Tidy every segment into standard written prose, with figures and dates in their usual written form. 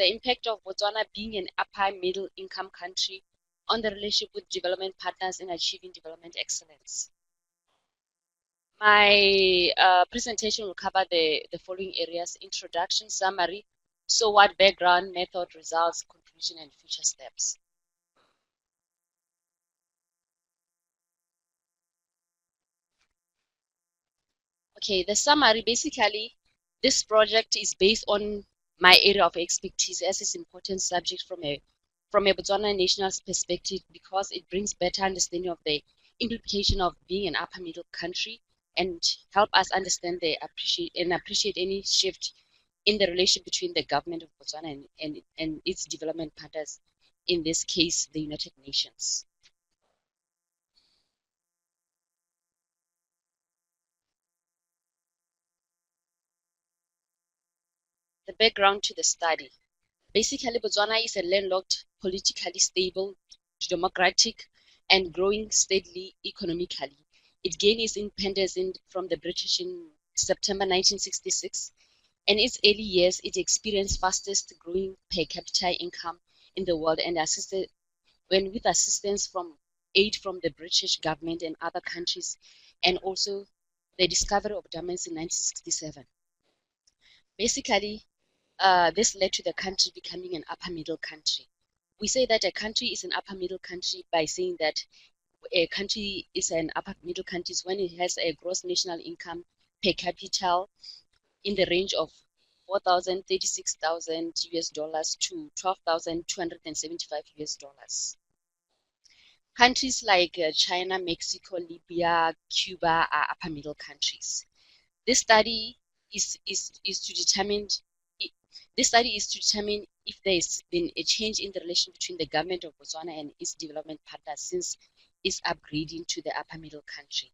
the impact of Botswana being an upper middle income country on the relationship with development partners in achieving development excellence. My presentation will cover the following areas: introduction, summary, so what, background, method, results, conclusion, and future steps. Okay, the summary, basically, this project is based on my area of expertise as its important subject from a Botswana national perspective, because it brings better understanding of the implication of being an upper middle country and help us understand appreciate any shift in the relationship between the government of Botswana and its development partners, in this case, the United Nations. The background to the study. Basically, Botswana is a landlocked, politically stable, democratic, and growing steadily economically. It gained its independence from the British in September 1966. In its early years, it experienced fastest growing per capita income in the world and with assistance from aid from the British government and other countries, and also the discovery of diamonds in 1967. Basically, this led to the country becoming an upper middle country. We say that a country is an upper middle country by saying that a country is an upper middle country when it has a gross national income per capita in the range of 4,036,000 US dollars to 12,275 US dollars. Countries like China, Mexico, Libya, Cuba are upper middle countries. This study is to determine if there's been a change in the relation between the government of Botswana and its development partners since its upgrading to the upper middle country.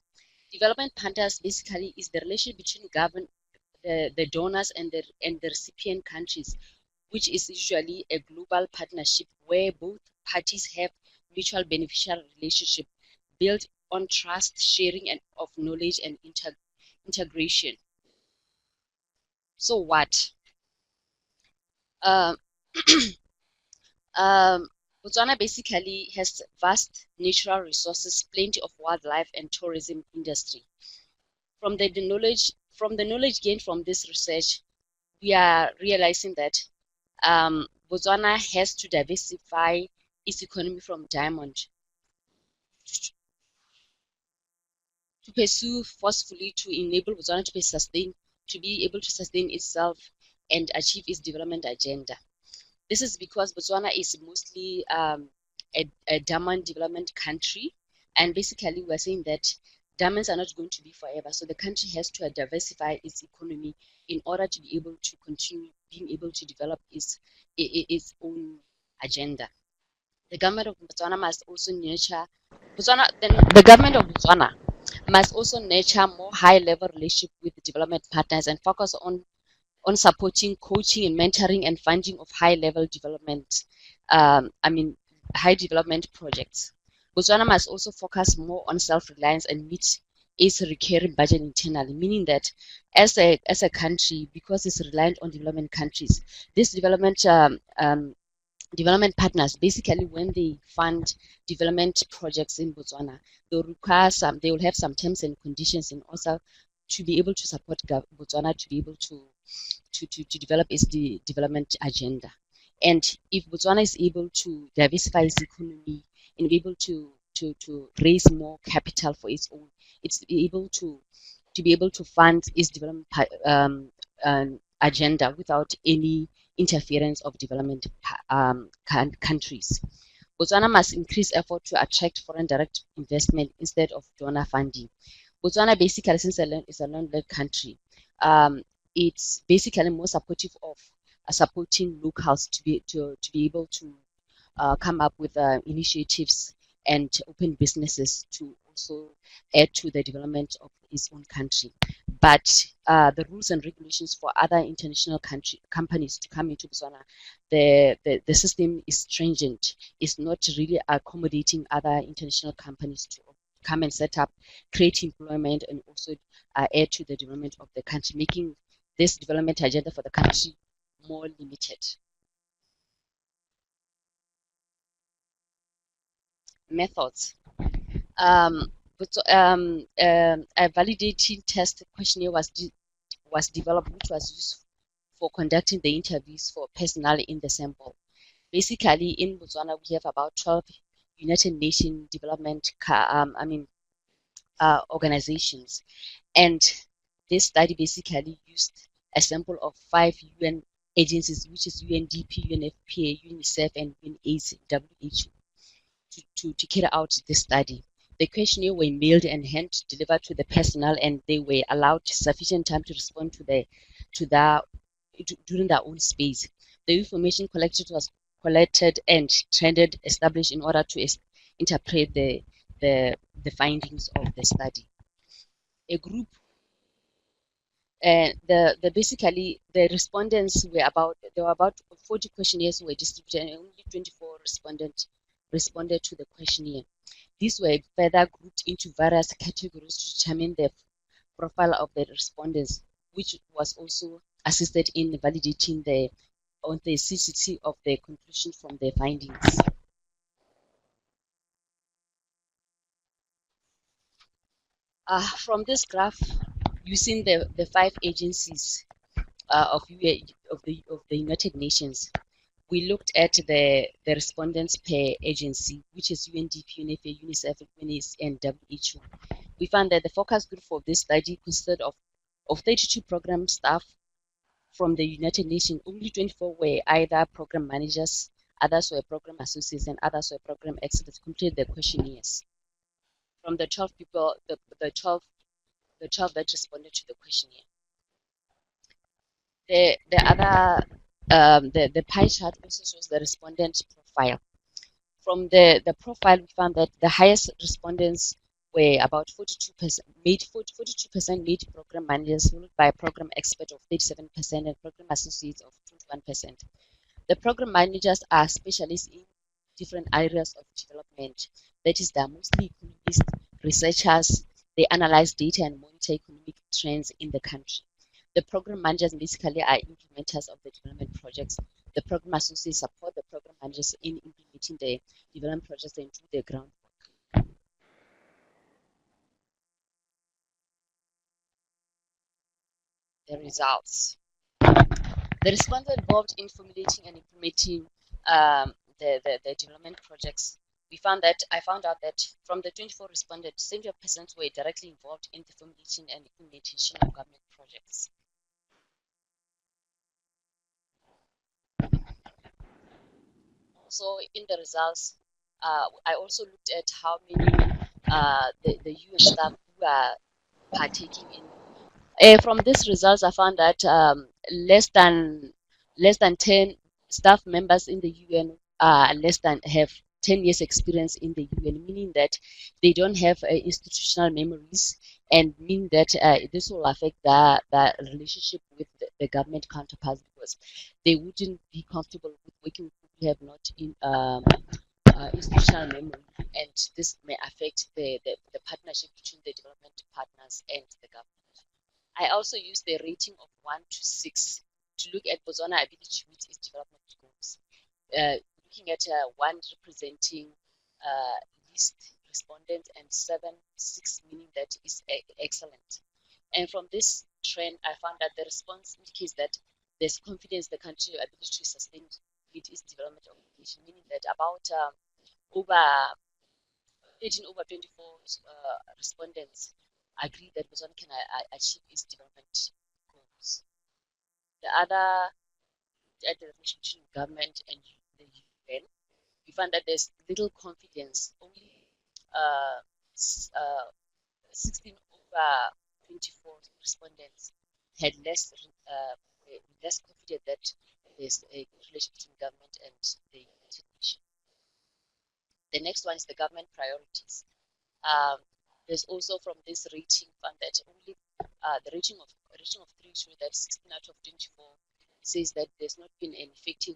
Development partners basically is the relation between the donors and the recipient countries, which is usually a global partnership where both parties have mutual beneficial relationship built on trust, sharing and of knowledge and integration. So what? Botswana basically has vast natural resources, plenty of wildlife and tourism industry. From the knowledge gained from this research, we are realizing that Botswana has to diversify its economy from diamond to pursue forcefully to enable Botswana to be able to sustain itself and achieve its development agenda. This is because Botswana is mostly a diamond development country, and basically we're saying that diamonds are not going to be forever, so the country has to diversify its economy in order to be able to continue being able to develop its own agenda. The government of Botswana must also nurture the government of Botswana must also nurture more high-level relationship with the development partners and focus on supporting, coaching, and mentoring and funding of high-level development. High development projects. Botswana must also focus more on self-reliance and meet its recurring budget internally, meaning that as a country, because it's reliant on development countries, this development partners, basically when they fund development projects in Botswana, they will have some terms and conditions, and also to be able to support Botswana to be able to develop its development agenda. And if Botswana is able to diversify its economy and be able to raise more capital for its own, it's able to be able to fund its development agenda without any interference of development countries. Botswana must increase effort to attract foreign direct investment instead of donor funding. Botswana basically, since it's a land-led country, it's basically more supportive of supporting locals to be able to come up with initiatives and open businesses to also add to the development of its own country. But the rules and regulations for other international companies to come into Botswana, the system is stringent. It's not really accommodating other international companies to come and set up, create employment, and also add to the development of the country, making this development agenda for the country more limited. methods. A validating test questionnaire was developed, which was used for conducting the interviews for personnel in the sample. Basically, in Botswana, we have about 12 United Nations development organizations, and this study basically used a sample of 5 UN agencies, which is UNDP, UNFPA, UNICEF, and UNAIDS, WHO, to carry out this study. The questionnaire were mailed and hand delivered to the personnel, and they were allowed sufficient time to respond during their own space. The information collected was collected and trended established in order to interpret the findings of the study. A group the basically the respondents there were about 40 questionnaires were distributed, and only 24 responded to the questionnaire. These were further grouped into various categories to determine the profile of the respondents, which was also assisted in validating the authenticity of the conclusion from the findings. From this graph, using the 5 agencies of the United Nations, we looked at the respondents per agency, which is UNDP, UNFPA, UNICEF, UNAIDS, and WHO. We found that the focus group for this study consisted of 32 program staff from the United Nations. Only 24 were either program managers, others were program associates, and others were program experts completed the questionnaires. From the 12 people, the 12 that responded to the questionnaire. The pie chart also shows the respondent profile. From the profile, we found that the highest respondents were about 42% made program managers, followed by program expert of 37% and program associates of 21%. The program managers are specialists in different areas of development. That is, they are mostly economists, researchers. They analyze data and monitor economic trends in the country. The program managers basically are implementers of the development projects. The program associates support the program managers in implementing the development projects and do the groundwork. The results. The respondents involved in formulating and implementing the development projects. I found out that from the 24 respondents, 70% were directly involved in the formulation and implementation of government projects. So in the results, I also looked at how many the UN staff who are partaking in. From these results, I found that less than 10 staff members in the UN have 10 years experience in the UN, meaning that they don't have institutional memories, and mean that this will affect the relationship with the government counterparts, because they wouldn't be comfortable with working with people who have not in institutional memory, and this may affect the partnership between the development partners and the government. I also used the rating of 1 to 6 to look at Botswana ability to meet its development goals. Looking at 1 representing least respondents, and 6 meaning that is excellent. And from this trend, I found that the response indicates that there's confidence in the country ability to sustain its development obligation, meaning that about over 18 over 24 respondents agree that Botswana can achieve its development goals. The other, at the relationship between government and the UN, we found that there's little confidence. Only 16 over 24 respondents had less confident that there's a good relation between government and the United Nations. The next one is the government priorities. There's also from this rating found that only the rating of 3 shows that 16 out of 24 says that there's not been an effective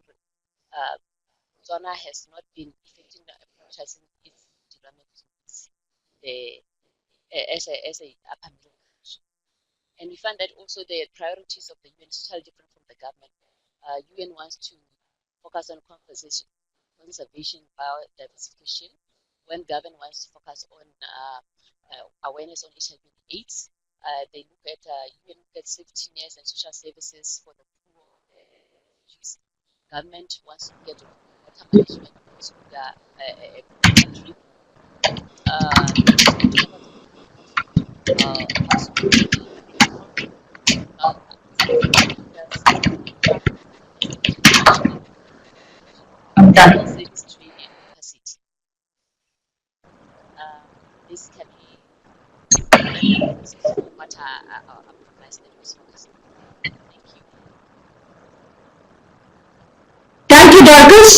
Botswana has not been effective in prioritizing its development needs as a upper middle country. And we find that also the priorities of the UN is totally different from the government. UN wants to focus on conservation, biodiversification, when government wants to focus on awareness on HIV and AIDS, they look at safety nets and social services for the poor and refugees. Government wants to get water management because we are a poor country. They care about household health, sanitation workers, domestic education, medical service training and capacity. Basically, this is what our profile study was focusing on. Thank you. Thank you, Dorcas,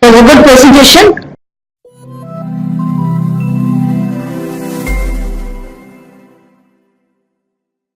for a good presentation.